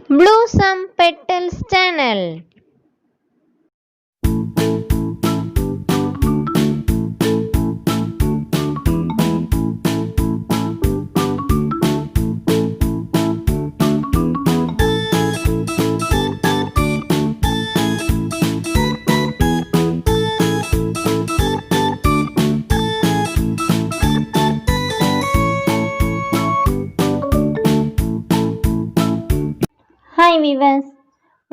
Blossom Petals channel. Hi weavers,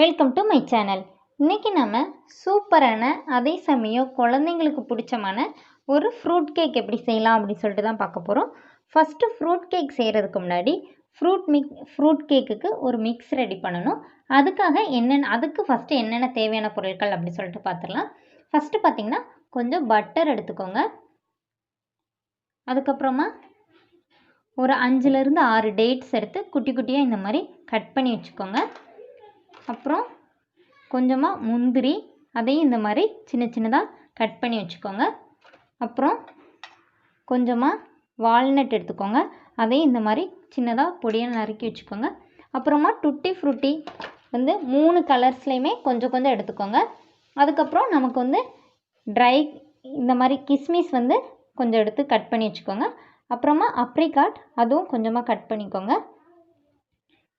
welcome to my channel. இன்றைக்கி நம்ம சூப்பரான அதே சமயம் குழந்தைங்களுக்கு பிடிச்சமான ஒரு ஃப்ரூட் கேக் எப்படி செய்யலாம் அப்படின்னு சொல்லிட்டு தான் பார்க்க போகிறோம். ஃபஸ்ட்டு ஃப்ரூட் கேக் செய்கிறதுக்கு முன்னாடி ஃப்ரூட் கேக்குக்கு ஒரு மிக்ஸ் ரெடி பண்ணணும். அதுக்கு ஃபஸ்ட்டு என்னென்ன தேவையான பொருட்கள் அப்படி சொல்லிட்டு பார்த்துடலாம். ஃபஸ்ட்டு பார்த்திங்கன்னா கொஞ்சம் பட்டர் எடுத்துக்கோங்க. அதுக்கப்புறமா ஒரு 5-6 டேட்ஸ் எடுத்து குட்டி குட்டியாக இந்த மாதிரி கட் பண்ணி வச்சுக்கோங்க. அப்புறம் கொஞ்சமாக முந்திரி, அதையும் இந்த மாதிரி சின்ன சின்னதாக கட் பண்ணி வச்சுக்கோங்க. அப்புறம் கொஞ்சமாக வால்நட் எடுத்துக்கோங்க, அதையும் இந்த மாதிரி சின்னதாக பொடியாக நறுக்கி வச்சுக்கோங்க. அப்புறமா டுட்டி ஃப்ரூட்டி 3 கலர்ஸ்லேயுமே கொஞ்சம் கொஞ்சம் எடுத்துக்கோங்க. அதுக்கப்புறம் நமக்கு ட்ரை இந்த மாதிரி கிஸ்மிஸ் கொஞ்சம் எடுத்து கட் பண்ணி வச்சுக்கோங்க. அப்புறமா அப்ரிகாட், அதுவும் கொஞ்சமாக கட் பண்ணிக்கோங்க.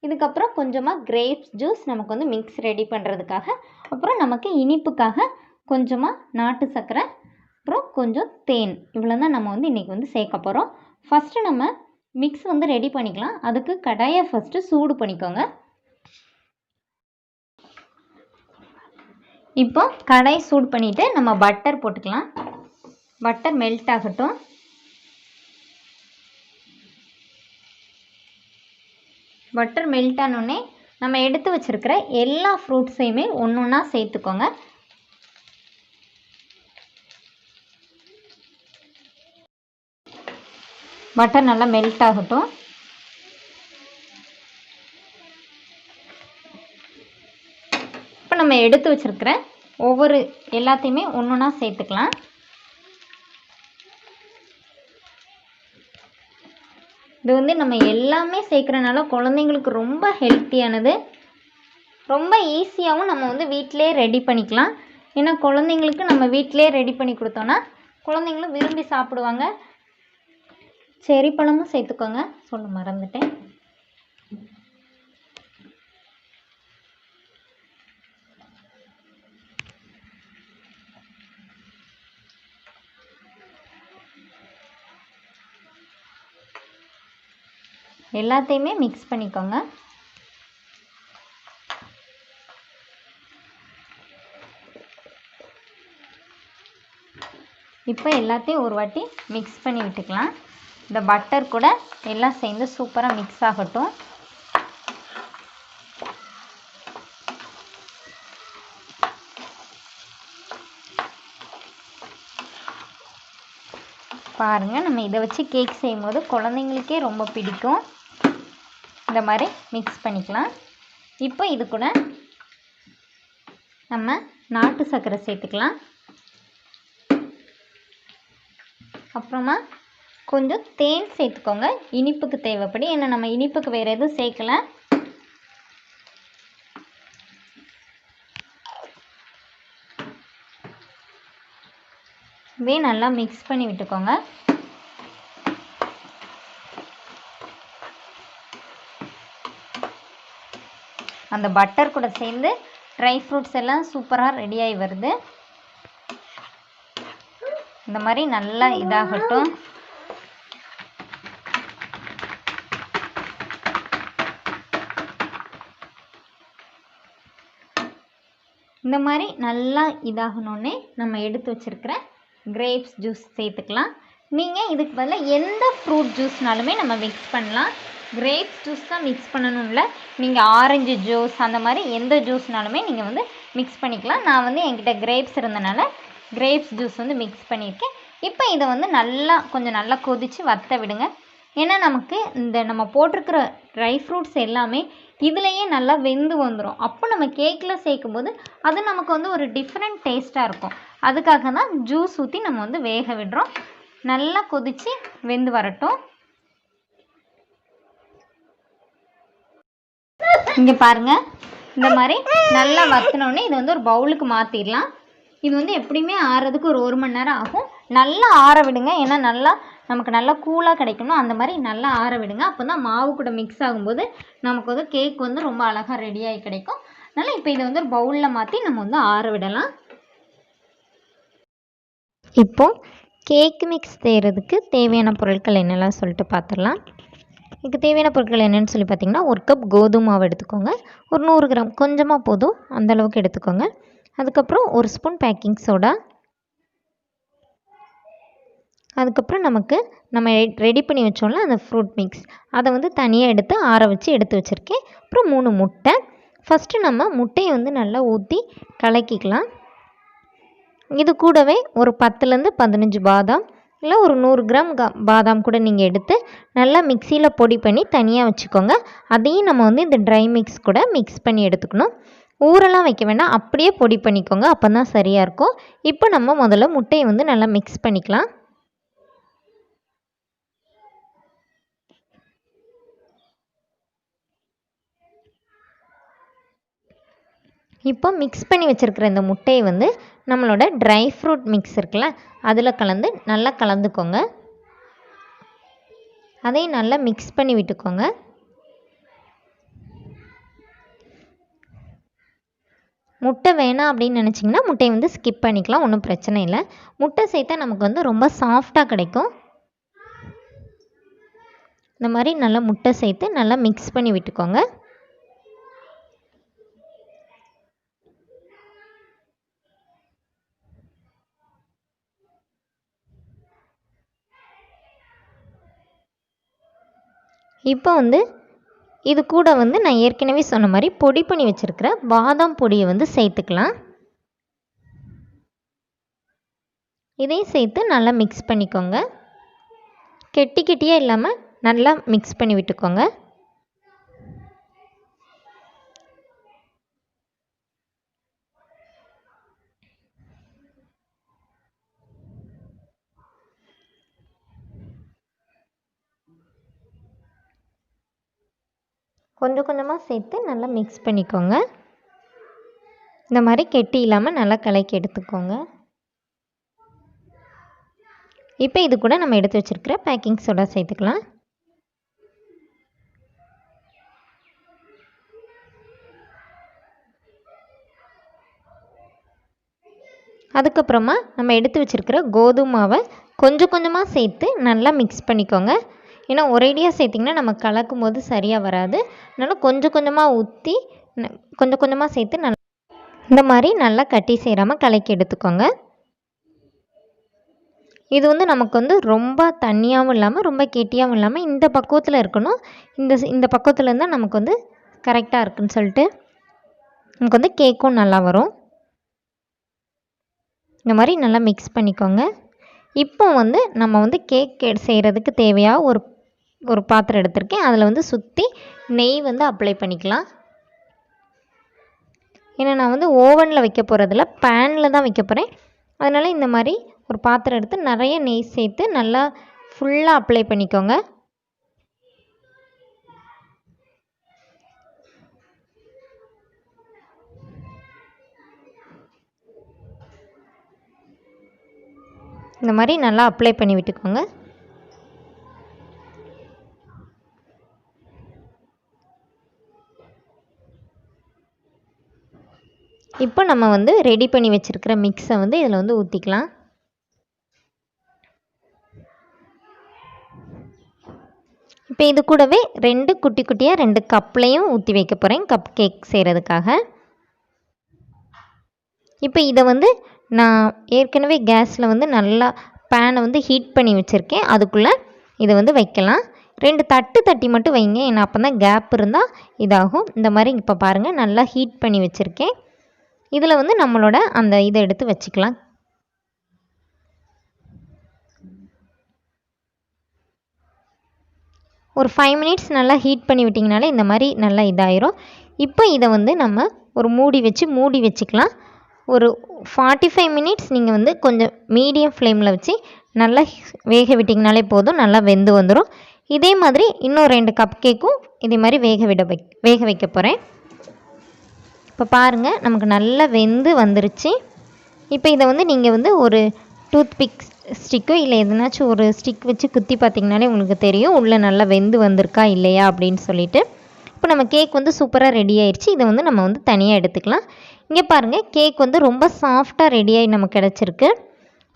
இதுக்கப்புறம் கொஞ்சமாக கிரேப்ஸ் ஜூஸ் நமக்கு மிக்ஸ் ரெடி பண்ணுறதுக்காக. அப்புறம் நமக்கு இனிப்புக்காக கொஞ்சமாக நாட்டு சர்க்கரை, அப்புறம் கொஞ்சம் தேன். இவ்வளோ தான் நம்ம இன்றைக்கி சேர்க்க போகிறோம். ஃபஸ்ட்டு நம்ம மிக்ஸ் ரெடி பண்ணிக்கலாம். அதுக்கு கடாயை ஃபஸ்ட்டு சூடு பண்ணிக்கோங்க. இப்போ கடாயை சூடு பண்ணிவிட்டு நம்ம பட்டர் போட்டுக்கலாம். பட்டர் மெல்ட் ஆகட்டும். பட்டர் மெல்ட் ஆனோடனே நம்ம எடுத்து வச்சுருக்கிற எல்லா ஃப்ரூட்ஸையுமே ஒன்று ஒன்றா சேர்த்துக்கோங்க. பட்டர் நல்லா மெல்ட் ஆகட்டும். இப்போ நம்ம எடுத்து வச்சுருக்கிற ஒவ்வொரு எல்லாத்தையுமே ஒன்று ஒன்றா சேர்த்துக்கலாம். இது நம்ம எல்லாமே சேர்க்குறனால குழந்தைங்களுக்கு ரொம்ப ஹெல்த்தியானது, ரொம்ப ஈஸியாகவும் நம்ம வீட்டிலே ரெடி பண்ணிக்கலாம். ஏன்னா குழந்தைங்களுக்கு நம்ம வீட்டிலே ரெடி பண்ணி கொடுத்தோன்னா குழந்தைங்களும் விரும்பி சாப்பிடுவாங்க. செரி பழமும் சேர்த்துக்கோங்க, சொல்ல மறந்துட்டேன். எல்லாத்தையுமே மிக்ஸ் பண்ணிக்கோங்க. இப்போ எல்லாத்தையும் ஒரு வாட்டி மிக்ஸ் பண்ணி விட்டுக்கலாம். இந்த பட்டர் கூட எல்லாம் சேர்ந்து சூப்பராக மிக்ஸ் ஆகட்டும். பாருங்கள், நம்ம இதை வச்சு கேக் செய்யும்போது குழந்தைங்களுக்கே ரொம்ப பிடிக்கும். இந்த மாதிரி மிக்ஸ் பண்ணிக்கலாம். இப்போ இது கூட நம்ம நாட்டு சர்க்கரை சேர்த்துக்கலாம். அப்புறமா கொஞ்சம் தேன் சேர்த்துக்கோங்க, இனிப்புக்கு தேவைப்படி. ஏன்னா நம்ம இனிப்புக்கு வேறு எதுவும் சேர்க்கலை. இதே நல்லா மிக்ஸ் பண்ணி விட்டுக்கோங்க. அந்த பட்டர் கூட சேர்ந்து ட்ரை ஃப்ரூட்ஸ் எல்லாம் சூப்பராக ரெடியாகி வருது. இந்த மாதிரி நல்லா இதாகட்டும். இந்த மாதிரி நல்லா இதாகணுன்னே நம்ம எடுத்து வச்சுருக்கிற கிரேப்ஸ் ஜூஸ் சேர்த்துக்கலாம். நீங்கள் இதுக்கு பதிலாக எந்த ஃப்ரூட் ஜூஸ்னாலுமே நம்ம மிக்ஸ் பண்ணலாம். கிரேப்ஸ் ஜூஸ் தான் மிக்ஸ் பண்ணணும் இல்லை, நீங்கள் ஆரஞ்சு ஜூஸ் அந்த மாதிரி எந்த ஜூஸ்னாலுமே நீங்கள் மிக்ஸ் பண்ணிக்கலாம். நான் என்கிட்ட கிரேப்ஸ் இருந்தனால கிரேப்ஸ் ஜூஸ் மிக்ஸ் பண்ணியிருக்கேன். இப்போ இதை கொஞ்சம் நல்லா கொதித்து வற்ற விடுங்க. ஏன்னா நமக்கு நம்ம போட்டிருக்கிற ட்ரை ஃப்ரூட்ஸ் எல்லாமே இதுலேயே நல்லா வெந்து வந்துடும். அப்போ நம்ம கேக்கில் சேர்க்கும்போது அது நமக்கு ஒரு டிஃப்ரெண்ட் டேஸ்ட்டாக இருக்கும். அதுக்காக தான் ஜூஸ் ஊற்றி நம்ம வேக விடுறோம். நல்லா கொதித்து வெந்து வரட்டும். இங்கே பாருங்கள், இந்த மாதிரி நல்லா வற்றினோடனே இதை வந்து ஒரு பவுலுக்கு மாற்றிடலாம். இது வந்து எப்படியுமே ஆறுறதுக்கு ஒரு 1 மணி நேரம் ஆகும். நல்லா ஆற விடுங்க, ஏன்னா நல்லா நமக்கு நல்லா கூலாக கிடைக்கணும். அந்த மாதிரி நல்லா ஆற விடுங்க. அப்போ தான் மாவு கூட மிக்ஸ் ஆகும்போது நமக்கு வந்து கேக் வந்து ரொம்ப அழகாக ரெடியாகி கிடைக்கும். அதனால் இப்போ இதை வந்து ஒரு பவுலில் மாற்றி நம்ம வந்து ஆற விடலாம். இப்போது கேக் மிக்ஸ் செய்கிறதுக்கு தேவையான பொருட்கள் என்னெல்லாம் சொல்லிட்டு பார்த்துடலாம். இதுக்கு தேவையான பொருட்கள் என்னென்னு சொல்லி பார்த்திங்கன்னா, 1 கப் கோதுமை மாவு எடுத்துக்கோங்க. ஒரு 100 கிராம், கொஞ்சமாக போதும், அந்தளவுக்கு எடுத்துக்கோங்க. அதுக்கப்புறம் 1 ஸ்பூன் பேக்கிங் சோடா. அதுக்கப்புறம் நம்ம ரெடி பண்ணி வச்சோம்ல அந்த ஃப்ரூட் மிக்ஸ், அதை வந்து தனியாக எடுத்து ஆற வச்சு எடுத்து வச்சுருக்கேன். அப்புறம் 3 முட்டை. ஃபஸ்ட்டு நம்ம முட்டையை வந்து நல்லா ஊற்றி கலக்கிக்கலாம். இது கூடவே ஒரு 10லேருந்து 15 பாதாம், இல்லை ஒரு 100 கிராம் பாதாம் கூட நீங்கள் எடுத்து நல்லா மிக்சியில் பொடி பண்ணி தனியாக வச்சுக்கோங்க. அதையும் நம்ம வந்து இந்த ட்ரை மிக்ஸ் கூட மிக்ஸ் பண்ணி எடுத்துக்கணும். ஊரெல்லாம் வைக்க வேண்டாம், அப்படியே பொடி பண்ணிக்கோங்க, அப்போ தான் சரியாக இருக்கும். இப்போ நம்ம முதல்ல முட்டையை வந்து நல்லா மிக்ஸ் பண்ணிக்கலாம். இப்போ மிக்ஸ் பண்ணி வச்சுருக்கிற இந்த முட்டையை வந்து நம்மளோட ட்ரை ஃப்ரூட் மிக்ஸ் இருக்குல்ல, அதில் கலந்து நல்லா கலந்துக்கோங்க. அதையும் நல்லா மிக்ஸ் பண்ணி விட்டுக்கோங்க. முட்டை வேணாம் அப்படின்னு நினச்சிங்கன்னா முட்டையை வந்து ஸ்கிப் பண்ணிக்கலாம், ஒன்றும் பிரச்சனை இல்லை. முட்டை சேர்த்தா நமக்கு வந்து ரொம்ப சாஃப்டாக கிடைக்கும். இந்த மாதிரி நல்லா முட்டை சேர்த்து நல்லா மிக்ஸ் பண்ணி விட்டுக்கோங்க. இப்போ வந்து இது கூட வந்து நான் ஏற்கனவே சொன்ன மாதிரி பொடி பண்ணி வச்சுருக்கிற பாதாம் பொடியை வந்து சேர்த்துக்கலாம். இதையும் சேர்த்து நல்லா மிக்ஸ் பண்ணிக்கோங்க. கெட்டி கெட்டியாக இல்லாமல் நல்லா மிக்ஸ் பண்ணி விட்டுக்கோங்க. கொஞ்சம் கொஞ்சமாக சேர்த்து நல்லா மிக்ஸ் பண்ணிக்கோங்க. இந்த மாதிரி கெட்டி இல்லாமல் நல்லா கலக்கி எடுத்துக்கோங்க. இப்போ இது கூட நம்ம எடுத்து வச்சுருக்கிற பேக்கிங் சோடா சேர்த்துக்கலாம். அதுக்கப்புறமா நம்ம எடுத்து வச்சுருக்கிற கோதுமை மாவை கொஞ்சம் கொஞ்சமாக சேர்த்து நல்லா மிக்ஸ் பண்ணிக்கோங்க. ஏன்னா ஒரேடியாக சேர்த்திங்கன்னா நம்ம கலக்கும் போது சரியாக வராது. அதனால் கொஞ்சம் கொஞ்சமாக ஊற்றி கொஞ்சம் கொஞ்சமாக சேர்த்து நல்லா இந்த மாதிரி நல்லா கட்டி சேராமல் கலக்கி எடுத்துக்கோங்க. இது வந்து நமக்கு வந்து ரொம்ப தண்ணியாகவும் இல்லாமல் ரொம்ப கெட்டியாகவும் இல்லாமல் இந்த பக்குவத்தில் இருக்கணும். இந்த பக்குவத்தில் இருந்தால் நமக்கு வந்து கரெக்டாக இருக்குன்னு சொல்லிட்டு நமக்கு வந்து கேக்கும் நல்லா வரும். இந்த மாதிரி நல்லா மிக்ஸ் பண்ணிக்கோங்க. இப்போ வந்து நம்ம வந்து கேக் செய்கிறதுக்கு தேவையாக ஒரு பாத்திரம் எடுத்திருக்கேன். அதில் வந்து சுற்றி நெய் வந்து அப்ளை பண்ணிக்கலாம். ஏன்னா நான் வந்து ஓவனில் வைக்க போகிறதில்ல, பேனில் தான் வைக்க போகிறேன். அதனால் இந்த மாதிரி ஒரு பாத்திரம் எடுத்து நிறைய நெய் சேர்த்து நல்லா ஃபுல்லாக அப்ளை பண்ணிக்கோங்க. இந்த மாதிரி நல்லா அப்ளை பண்ணி விட்டுக்கோங்க. இப்போ நம்ம வந்து ரெடி பண்ணி வச்சுருக்கிற மிக்ஸை வந்து இதில் வந்து ஊற்றிக்கலாம். இப்போ இது கூடவே 2 குட்டி குட்டியாக 2 கப்லையும் ஊற்றி வைக்க போகிறேன், கப் கேக் செய்கிறதுக்காக. இப்போ இதை வந்து நான் ஏற்கனவே கேஸில் வந்து நல்லா பேனை வந்து ஹீட் பண்ணி வச்சுருக்கேன். அதுக்குள்ளே இதை வந்து வைக்கலாம். 2 தட்டு தட்டி மட்டும் வைங்க, ஏன்னா அப்போ தான் கேப் இருந்தால் இதாகும். இந்த மாதிரி இப்போ பாருங்கள் நல்லா ஹீட் பண்ணி வச்சுருக்கேன். இதில் வந்து நம்மளோட அந்த இதை எடுத்து வச்சுக்கலாம். ஒரு 5 மினிட்ஸ் நல்லா ஹீட் பண்ணி விட்டிங்கனாலே இந்த மாதிரி நல்லா இதாயிரும். இப்போ இதை வந்து நம்ம ஒரு மூடி வச்சுக்கலாம். ஒரு 45 மினிட்ஸ் நீங்கள் வந்து கொஞ்சம் மீடியம் ஃப்ளேமில் வச்சு நல்லா வேக விட்டிங்கனாலே போதும், நல்லா வெந்து வந்துடும். இதே மாதிரி இன்னும் 2 கப் கேக்கும் இதே மாதிரி வேக வைக்க போகிறேன். இப்போ பாருங்கள், நமக்கு நல்லா வெந்து வந்துருச்சு. இப்போ இதை வந்து நீங்கள் வந்து ஒரு டூத்பிக் ஸ்டிக்கோ இல்லை எதுனாச்சும் ஒரு ஸ்டிக் வச்சு குத்தி பார்த்திங்கனாலே உங்களுக்கு தெரியும் உள்ளே நல்லா வெந்து வந்திருக்கா இல்லையா அப்படின்னு சொல்லிட்டு. இப்போ நம்ம கேக் வந்து சூப்பராக ரெடி ஆயிடுச்சு. இதை வந்து நம்ம வந்து தனியாக எடுத்துக்கலாம். இங்கே பாருங்கள், கேக் வந்து ரொம்ப சாஃப்டாக ரெடியாகி நமக்கு கிடச்சிருக்கு.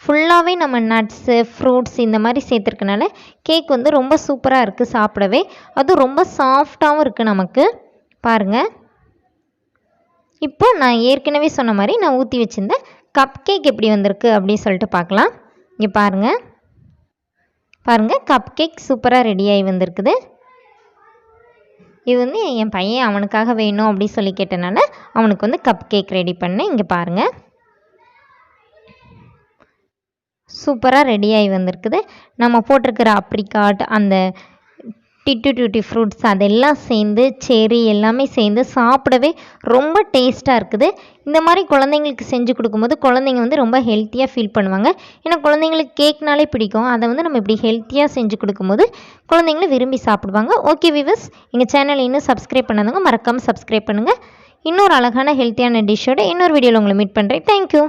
ஃபுல்லாகவே நம்ம நட்ஸு ஃப்ரூட்ஸ் இந்த மாதிரி சேர்த்துருக்கனால கேக் வந்து ரொம்ப சூப்பராக இருக்குது சாப்பிடவே. அதுவும் ரொம்ப சாஃப்டாகவும் இருக்குது நமக்கு. பாருங்கள், இப்போ நான் ஏற்கனவே சொன்ன மாதிரி நான் ஊற்றி வச்சுருந்தேன் கப் கேக் எப்படி வந்திருக்கு அப்படின்னு சொல்லிட்டு பார்க்கலாம். இங்கே பாருங்கள் கப் கேக் சூப்பராக ரெடியாகி வந்திருக்குது. இது வந்து என் பையன் அவனுக்காக வேணும் அப்படின்னு சொல்லி கேட்டனால அவனுக்கு வந்து கப் கேக் ரெடி பண்ணேன். இங்கே பாருங்கள், சூப்பராக ரெடியாகி வந்திருக்குது. நம்ம போட்டிருக்கிற அப்ரிகாட், அந்த டியூட்டி ஃப்ரூட்ஸ் அதெல்லாம் சேர்ந்து செரி எல்லாமே சேர்ந்து சாப்பிடவே ரொம்ப டேஸ்ட்டாக இருக்குது. இந்த மாதிரி குழந்தைங்களுக்கு செஞ்சு கொடுக்கும்போது குழந்தைங்க வந்து ரொம்ப ஹெல்த்தியாக ஃபீல் பண்ணுவாங்க. ஏன்னா குழந்தைங்களுக்கு கேக்னாலே பிடிக்கும். அதை வந்து நம்ம இப்படி ஹெல்த்தியாக செஞ்சு கொடுக்கும்போது குழந்தைங்களும் விரும்பி சாப்பிடுவாங்க. ஓகே வியூவர்ஸ், எங்கள் சேனலை இன்னும் சப்ஸ்கிரைப் பண்ணாதவங்க மறக்காமல் சப்ஸ்கிரைப் பண்ணுங்கள். இன்னொரு அழகான ஹெல்த்தியான டிஷ்ஷோட இன்னொரு வீடியோவில் உங்களை மீட் பண்ணுறேன். தேங்க்யூ.